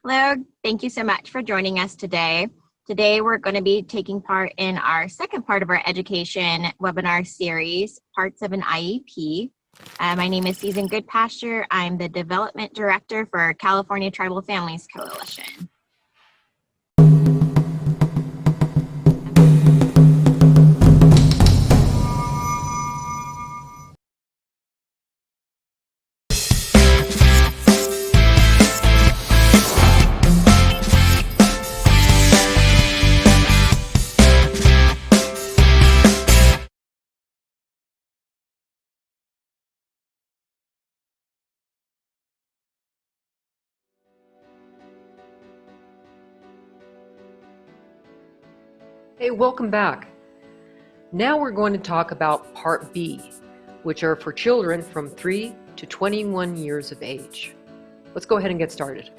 Hello, thank you so much for joining us today. Today we're going to be taking part in our second part of our education webinar series, Parts of an IEP. My name is Susan Goodpasture. I'm the Development Director for California Tribal Families Coalition. Hey, welcome back. Now we're going to talk about Part B, which are for children from 3 to 21 years of age. Let's go ahead and get started.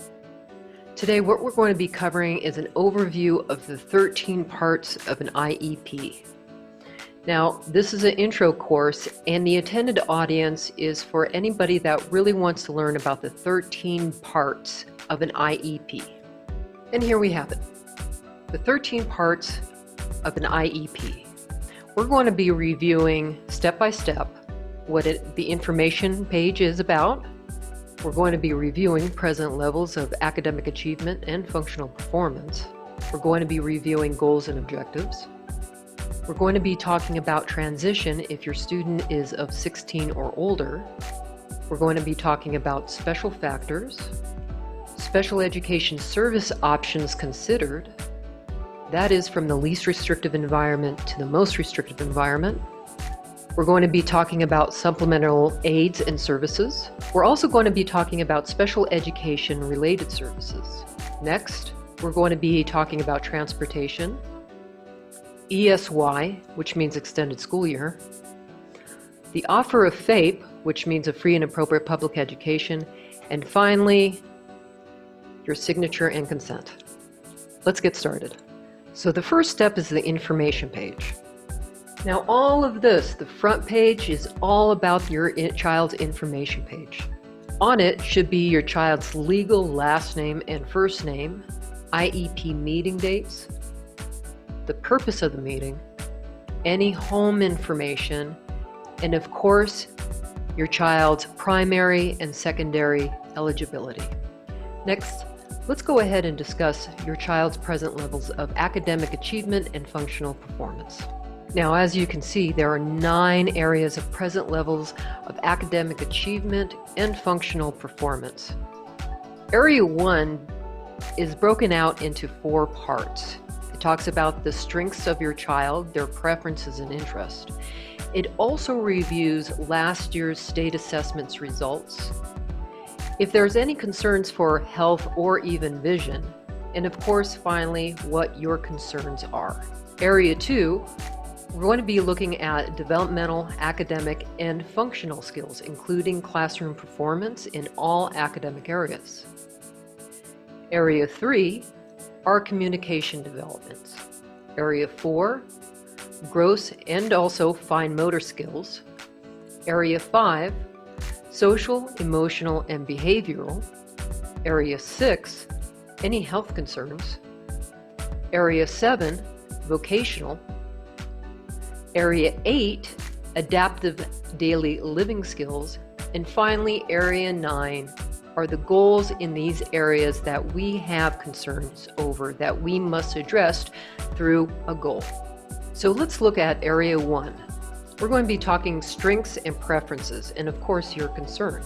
Today, what we're going to be covering is an overview of the 13 parts of an IEP. Now, this is an intro course, and the intended audience is for anybody that really wants to learn about the 13 parts of an IEP. And here we have it, the 13 parts of an IEP. We're going to be reviewing step by step what the information page is about. We're going to be reviewing present levels of academic achievement and functional performance. We're going to be reviewing goals and objectives. We're going to be talking about transition if your student is of 16 or older. We're going to be talking about special factors, special education service options considered. That is from the least restrictive environment to the most restrictive environment. We're going to be talking about supplemental aids and services. We're also going to be talking about special education related services. Next, we're going to be talking about transportation, ESY, which means extended school year, the offer of FAPE, which means a free and appropriate public education, and finally, your signature and consent. Let's get started. So the first step is the information page. Now all of this, the front page, is all about your child's information page. On it should be your child's legal last name and first name, IEP meeting dates, the purpose of the meeting, any home information, and of course, your child's primary and secondary eligibility. Next, let's go ahead and discuss your child's present levels of academic achievement and functional performance. Now, as you can see, there are 9 areas of present levels of academic achievement and functional performance. Area 1 is broken out into 4 parts. It talks about the strengths of your child, their preferences and interests. It also reviews last year's state assessments results, if there's any concerns for health or even vision, and of course, finally, what your concerns are. Area 2, we're going to be looking at developmental, academic, and functional skills, including classroom performance in all academic areas. Area 3 are communication developments. Area 4, gross and also fine motor skills. Area 5, social, emotional, and behavioral. Area 6, any health concerns. Area 7, vocational. Area 8, adaptive daily living skills. And finally, Area 9 are the goals in these areas that we have concerns over that we must address through a goal. So let's look at Area 1. We're going to be talking strengths and preferences, and of course your concern.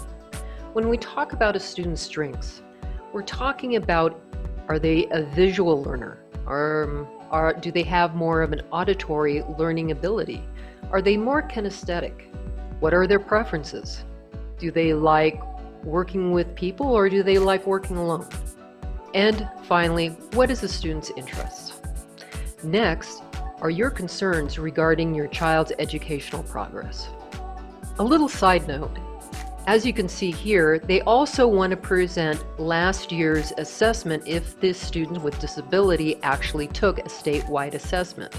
When we talk about a student's strengths, we're talking about, are they a visual learner? Do they have more of an auditory learning ability? Are they more kinesthetic? What are their preferences? Do they like working with people or do they like working alone? And finally, what is the student's interest? Next, are your concerns regarding your child's educational progress? A little side note, as you can see here, they also want to present last year's assessment if this student with disability actually took a statewide assessment.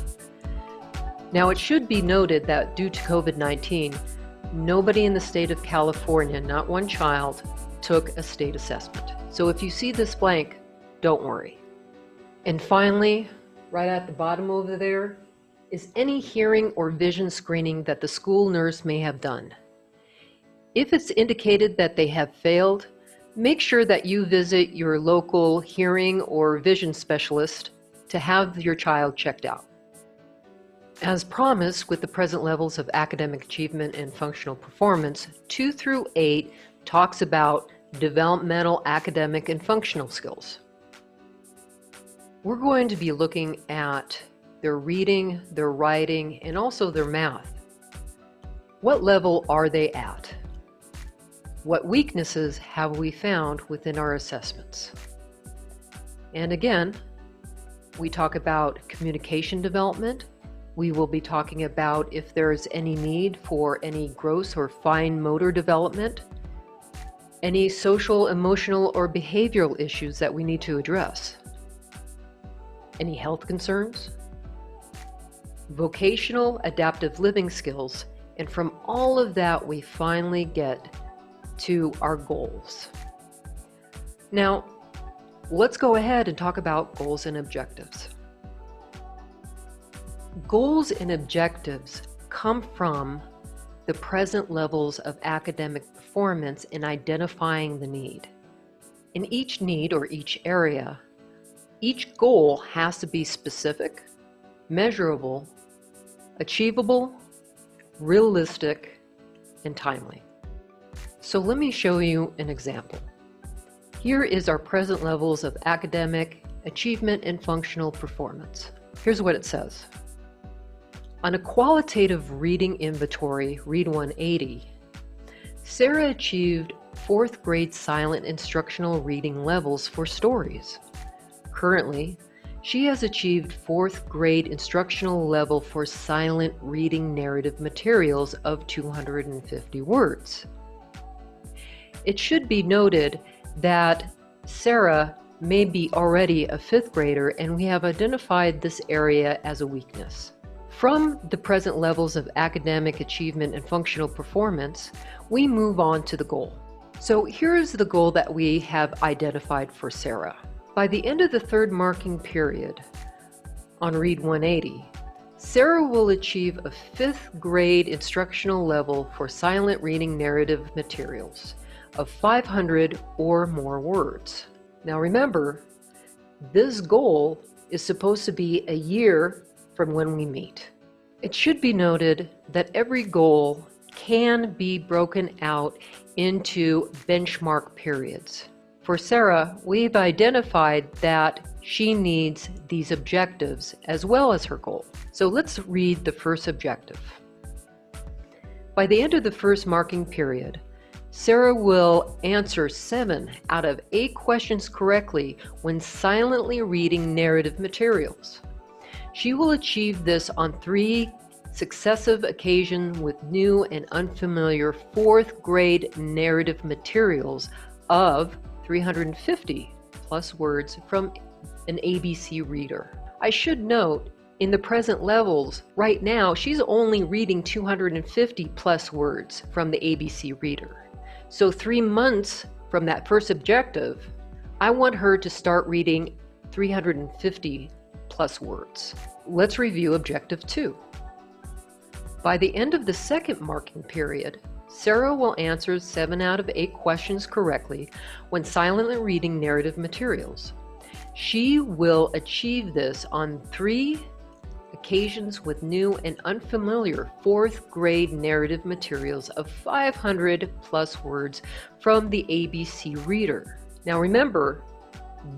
Now, it should be noted that due to COVID-19, nobody in the state of California, not one child, took a state assessment. So if you see this blank, don't worry. And finally, right at the bottom over there, is any hearing or vision screening that the school nurse may have done. If it's indicated that they have failed, make sure that you visit your local hearing or vision specialist to have your child checked out. As promised, with the present levels of academic achievement and functional performance, 2 through 8 talks about developmental, academic, and functional skills. We're going to be looking at their reading, their writing, and also their math. What level are they at? What weaknesses have we found within our assessments? And again, we talk about communication development. We will be talking about if there's any need for any gross or fine motor development, any social, emotional, or behavioral issues that we need to address, any health concerns, vocational adaptive living skills, and from all of that we finally get to our goals. Now, let's go ahead and talk about goals and objectives. Goals and objectives come from the present levels of academic performance in identifying the need. In each need or each area, each goal has to be specific, measurable, achievable, realistic, and timely. So let me show you an example. Here is our present levels of academic achievement and functional performance. Here's what it says. On a qualitative reading inventory, Read 180, Sarah achieved 4th grade silent instructional reading levels for stories. Currently, she has achieved 4th grade instructional level for silent reading narrative materials of 250 words. It should be noted that Sarah may be already a 5th grader, and we have identified this area as a weakness. From the present levels of academic achievement and functional performance, we move on to the goal. So here's the goal that we have identified for Sarah. By the end of the 3rd marking period on Read 180, Sarah will achieve a 5th grade instructional level for silent reading narrative materials of 500 or more words. Now remember, this goal is supposed to be a year from when we meet. It should be noted that every goal can be broken out into benchmark periods. For Sarah, we've identified that she needs these objectives as well as her goal. So let's read the first objective. By the end of the 1st marking period, Sarah will answer 7 out of 8 questions correctly when silently reading narrative materials. She will achieve this on 3 successive occasions with new and unfamiliar 4th grade narrative materials of 350 plus words from an ABC reader. I should note, in the present levels, right now, she's only reading 250 plus words from the ABC reader. So 3 months from that first objective, I want her to start reading 350 plus words. Let's review objective 2. By the end of the 2nd marking period, Sarah will answer 7 out of 8 questions correctly when silently reading narrative materials. She will achieve this on 3 occasions with new and unfamiliar 4th grade narrative materials of 500 plus words from the ABC reader. Now remember,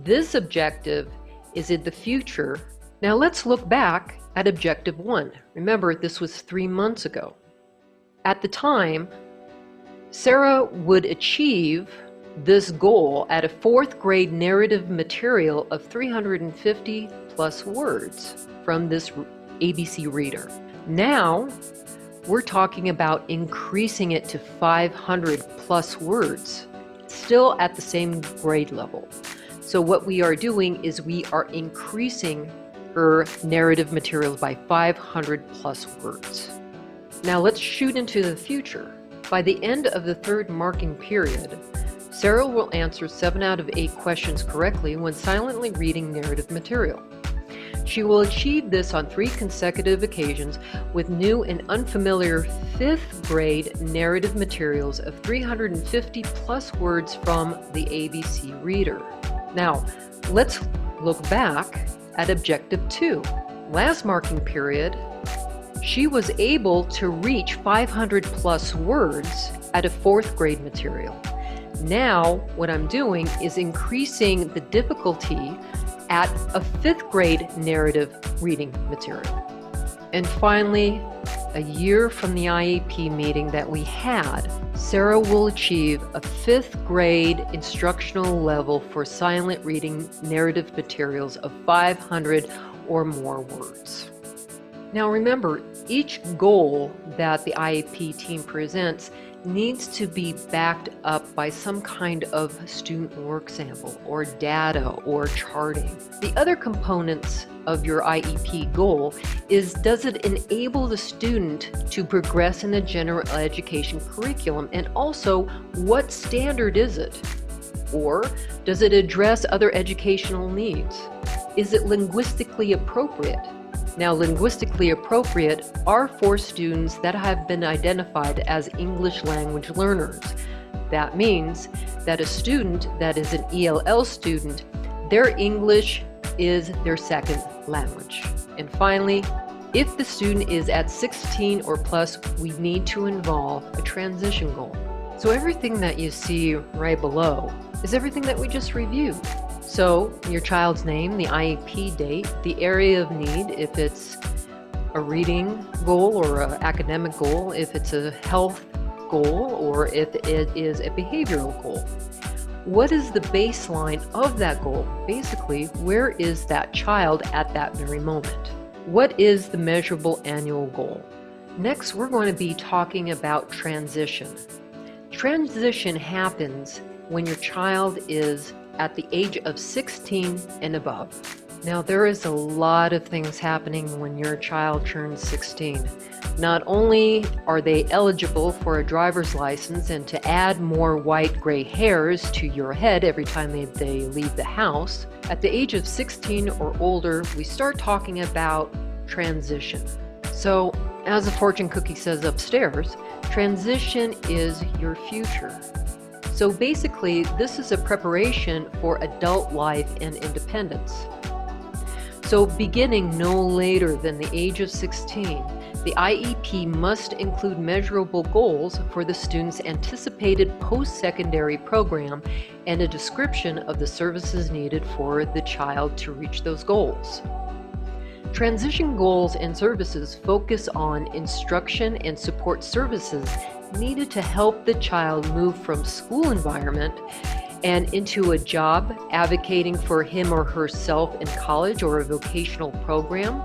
this objective is in the future. Now let's look back at objective 1. Remember, this was 3 months ago. At the time, Sarah would achieve this goal at a 4th grade narrative material of 350 plus words from this ABC reader. Now, we're talking about increasing it to 500 plus words, still at the same grade level. So what we are doing is we are increasing her narrative materials by 500 plus words. Now let's shoot into the future. By the end of the 3rd marking period, Sarah will answer 7 out of 8 questions correctly when silently reading narrative material. She will achieve this on 3 consecutive occasions with new and unfamiliar 5th grade narrative materials of 350 plus words from the ABC Reader. Now, let's look back at Objective 2. Last marking period, she was able to reach 500 plus words at a 4th grade material. Now, what I'm doing is increasing the difficulty at a 5th grade narrative reading material. And finally, a year from the IEP meeting that we had, Sarah will achieve a 5th grade instructional level for silent reading narrative materials of 500 or more words. Now remember, each goal that the IEP team presents needs to be backed up by some kind of student work sample or data or charting. The other components of your IEP goal is, does it enable the student to progress in the general education curriculum, and also what standard is it? Or does it address other educational needs? Is it linguistically appropriate? Now, linguistically appropriate are for students that have been identified as English language learners. That means that a student that is an ELL student, their English is their second language. And finally, if the student is at 16 or plus, we need to involve a transition goal. So everything that you see right below is everything that we just reviewed. So your child's name, the IEP date, the area of need, if it's a reading goal or an academic goal, if it's a health goal, or if it is a behavioral goal. What is the baseline of that goal? Basically, where is that child at that very moment? What is the measurable annual goal? Next, we're going to be talking about transition. Transition happens when your child is at the age of 16 and above. Now, there is a lot of things happening when your child turns 16. Not only are they eligible for a driver's license and to add more white gray hairs to your head every time they leave the house, at the age of 16 or older, we start talking about transition. So, as the fortune cookie says upstairs, transition is your future. So basically, this is a preparation for adult life and independence. So beginning no later than the age of 16, the IEP must include measurable goals for the student's anticipated post-secondary program and a description of the services needed for the child to reach those goals. Transition goals and services focus on instruction and support services needed to help the child move from school environment and into a job, advocating for him or herself in college or a vocational program,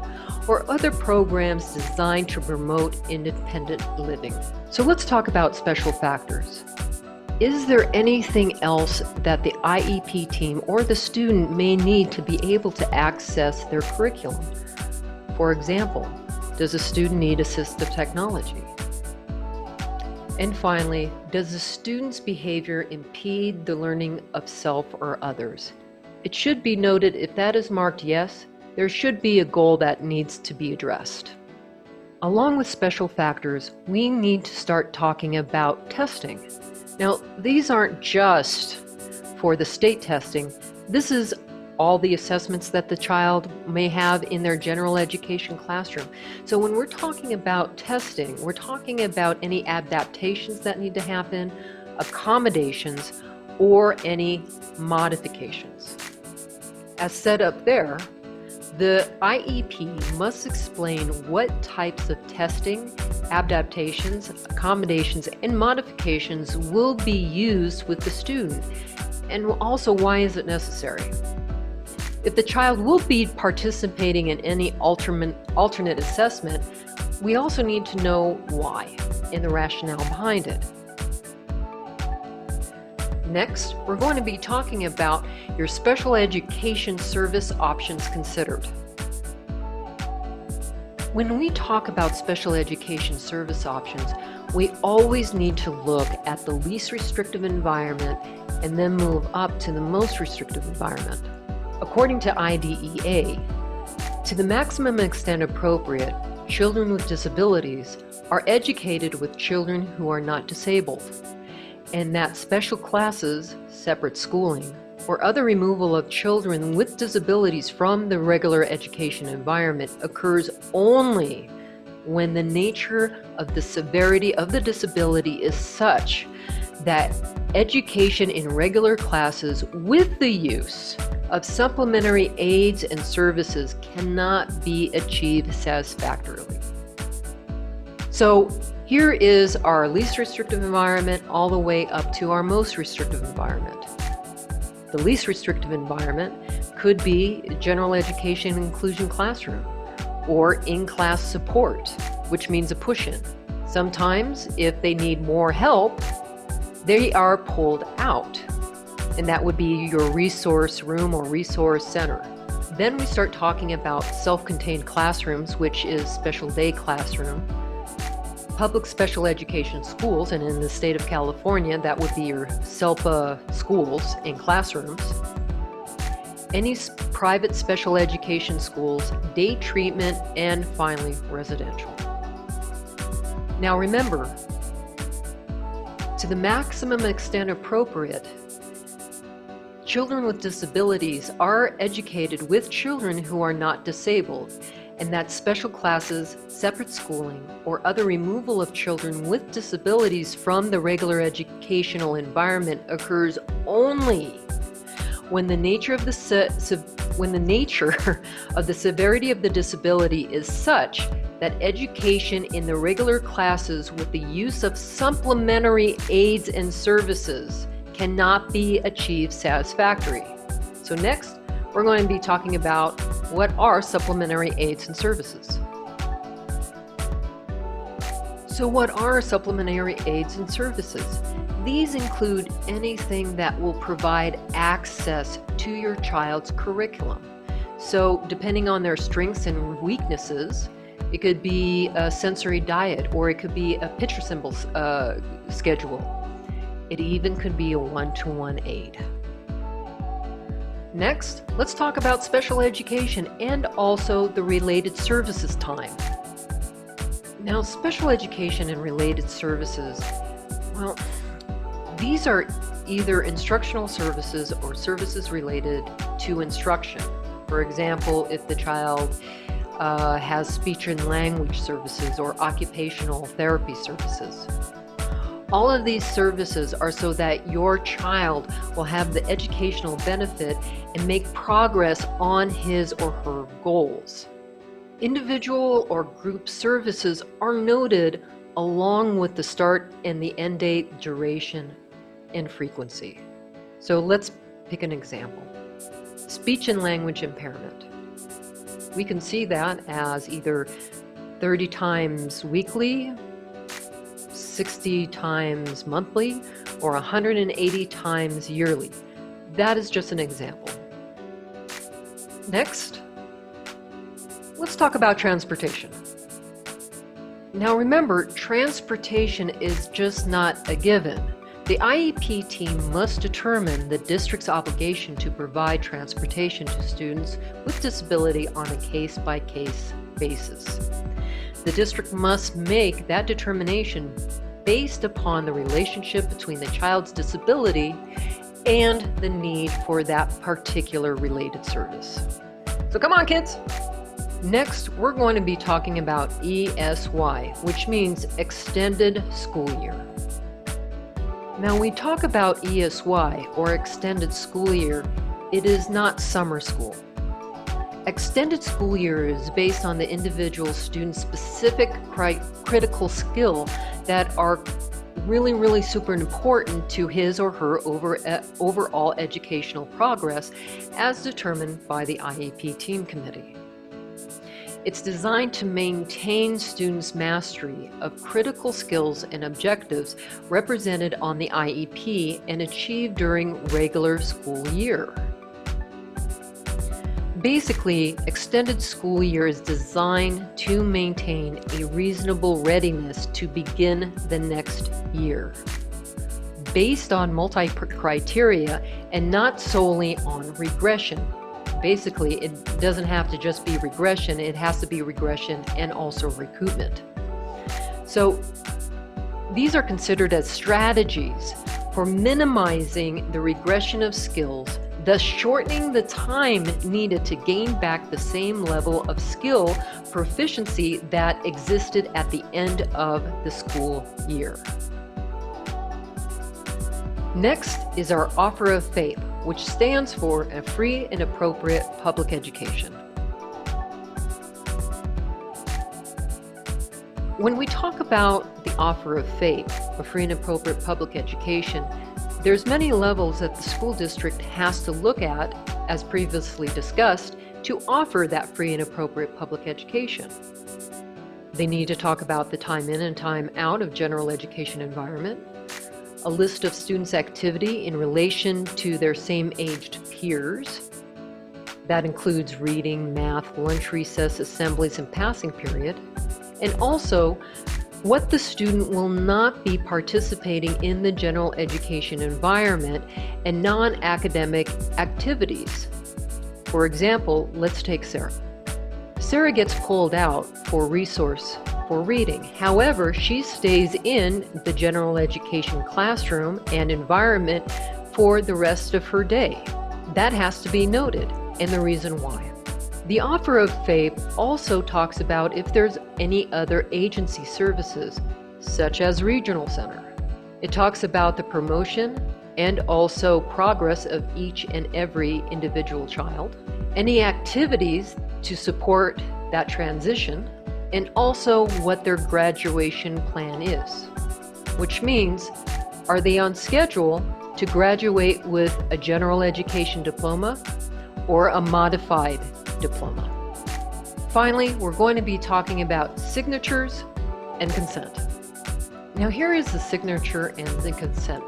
or other programs designed to promote independent living. So let's talk about special factors. Is there anything else that the IEP team or the student may need to be able to access their curriculum? For example, does a student need assistive technology? And finally, does the student's behavior impede the learning of self or others? It should be noted, if that is marked yes, there should be a goal that needs to be addressed. Along with special factors, we need to start talking about testing. Now, these aren't just for the state testing. This is all the assessments that the child may have in their general education classroom. So when we're talking about testing, we're talking about any adaptations that need to happen, accommodations, or any modifications. As set up there, the IEP must explain what types of testing, adaptations, accommodations, and modifications will be used with the student, and also why is it necessary. If the child will be participating in any alternate assessment, we also need to know why and the rationale behind it. Next, we're going to be talking about your special education service options considered. When we talk about special education service options, We always need to look at the least restrictive environment and then move up to the most restrictive environment. According to IDEA, to the maximum extent appropriate, children with disabilities are educated with children who are not disabled, and that special classes, separate schooling, or other removal of children with disabilities from the regular education environment occurs only when the nature of the severity of the disability is such that education in regular classes with the use of supplementary aids and services cannot be achieved satisfactorily. So here is our least restrictive environment all the way up to our most restrictive environment. The least restrictive environment could be general education inclusion classroom or in-class support, which means a push-in. Sometimes, if they need more help, they are pulled out, and that would be your resource room or resource center. Then we start talking about self-contained classrooms, which is special day classroom, public special education schools, and in the state of California, that would be your SELPA schools and classrooms, any private special education schools, day treatment, and finally, residential. Now remember, to the maximum extent appropriate, children with disabilities are educated with children who are not disabled, and that special classes, separate schooling, or other removal of children with disabilities from the regular educational environment occurs only when the nature of the severity of the disability is such that education in the regular classes with the use of supplementary aids and services cannot be achieved satisfactorily. So next, we're going to be talking about what are supplementary aids and services. So what are supplementary aids and services? These include anything that will provide access to your child's curriculum. So depending on their strengths and weaknesses, it could be a sensory diet, or it could be a picture symbol schedule. It even could be a one-to-one aid. Next, let's talk about special education and also the related services time. Now, special education and related services, well, these are either instructional services or services related to instruction. For example, if the child has speech and language services or occupational therapy services. All of these services are so that your child will have the educational benefit and make progress on his or her goals. Individual or group services are noted along with the start and the end date, duration, and frequency. So let's pick an example. Speech and language impairment. We can see that as either 30 times weekly, 60 times monthly, or 180 times yearly. That is just an example. Next, let's talk about transportation. Now remember, transportation is just not a given. The IEP team must determine the district's obligation to provide transportation to students with disability on a case-by-case basis. The district must make that determination based upon the relationship between the child's disability and the need for that particular related service. So come on, kids! Next, we're going to be talking about ESY, which means Extended School Year. Now, when we talk about ESY, or Extended School Year, it is not summer school. Extended School Year is based on the individual student's specific critical skill that are really super important to his or her overall educational progress as determined by the IEP Team Committee. It's designed to maintain students' mastery of critical skills and objectives represented on the IEP and achieved during regular school year. Basically, extended school year is designed to maintain a reasonable readiness to begin the next year, based on multi-criteria and not solely on regression. Basically, it doesn't have to just be regression, it has to be regression and also recoupment. So these are considered as strategies for minimizing the regression of skills, thus shortening the time needed to gain back the same level of skill proficiency that existed at the end of the school year. Next is our offer of FAPE, which stands for a free and appropriate public education. When we talk about the offer of FAPE, a free and appropriate public education, there's many levels that the school district has to look at, as previously discussed, to offer that free and appropriate public education. They need to talk about the time in and time out of general education environment, a list of students' activity in relation to their same-aged peers. That includes reading, math, lunch recess, assemblies, and passing period, and also what the student will not be participating in the general education environment and non-academic activities. For example, let's take Sarah. Sarah gets pulled out for resource for reading. However, she stays in the general education classroom and environment for the rest of her day. That has to be noted, and the reason why. The offer of FAPE also talks about if there's any other agency services, such as regional center. It talks about the promotion and also progress of each and every individual child, any activities to support that transition, and also what their graduation plan is, which means, are they on schedule to graduate with a general education diploma or a modified diploma? Finally, we're going to be talking about signatures and consent. Now here is the signature and the consent.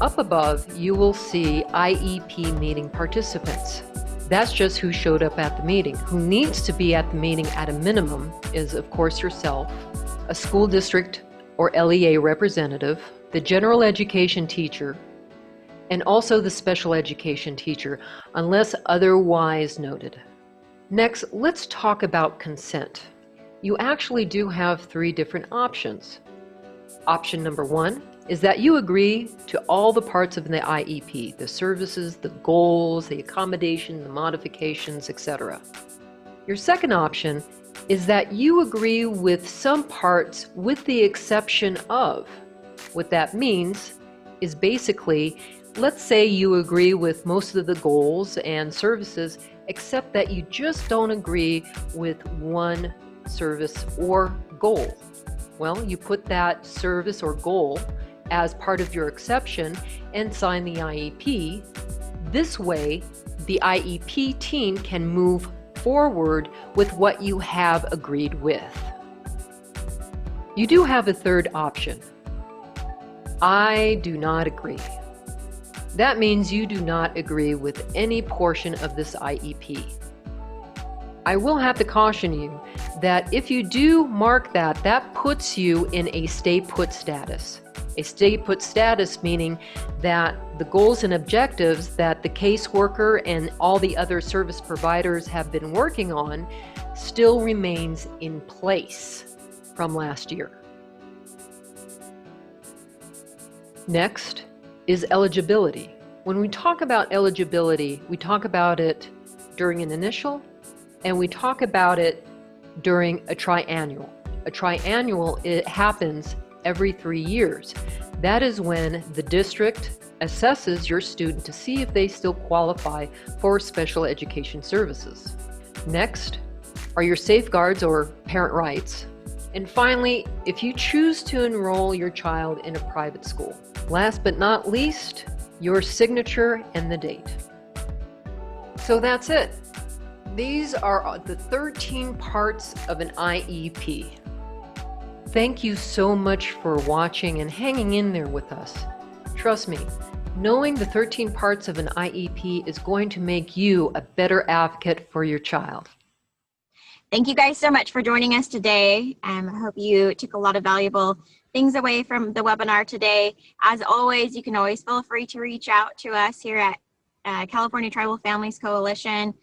Up above, you will see IEP meeting participants. That's just who showed up at the meeting. Who needs to be at the meeting at a minimum is, of course, yourself, a school district or LEA representative, the general education teacher, and also the special education teacher, unless otherwise noted. Next, let's talk about consent. You actually do have 3 different options. Option number 1 is that you agree to all the parts of the IEP, the services, the goals, the accommodation, the modifications, etc. Your second option is that you agree with some parts with the exception of. What that means is basically, let's say you agree with most of the goals and services, except that you just don't agree with one service or goal. Well, you put that service or goal as part of your exception and sign the IEP. This way, the IEP team can move forward with what you have agreed with. You do have a third option. I do not agree. That means you do not agree with any portion of this IEP. I will have to caution you that if you do mark that, that puts you in a stay put status. A stay put status meaning that the goals and objectives that the caseworker and all the other service providers have been working on still remains in place from last year. Next is eligibility. When we talk about eligibility, we talk about it during an initial and we talk about it during a triannual. A triannual, it happens every 3 years. That is when the district assesses your student to see if they still qualify for special education services. Next are your safeguards or parent rights. And finally, if you choose to enroll your child in a private school. Last but not least, your signature and the date. So that's it. These are the 13 parts of an IEP. Thank you so much for watching and hanging in there with us. Trust me, Knowing the 13 parts of an IEP is going to make you a better advocate for your child. Thank you guys so much for joining us today. I hope you took a lot of valuable things away from the webinar today. As always, you can always feel free to reach out to us here at California Tribal Families Coalition.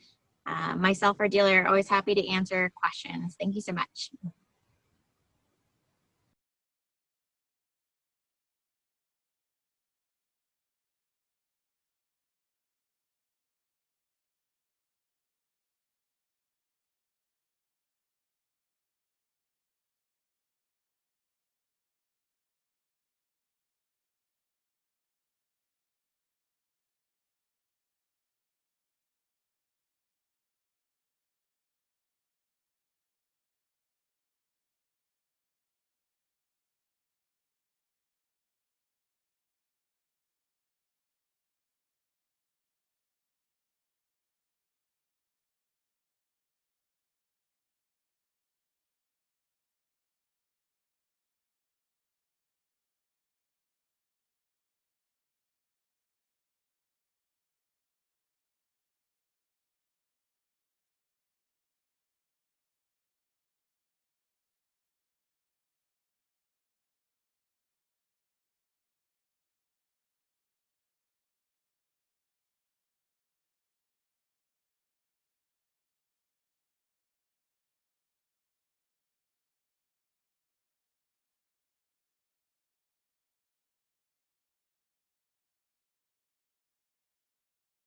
Myself or Dealer are always happy to answer questions. Thank you so much.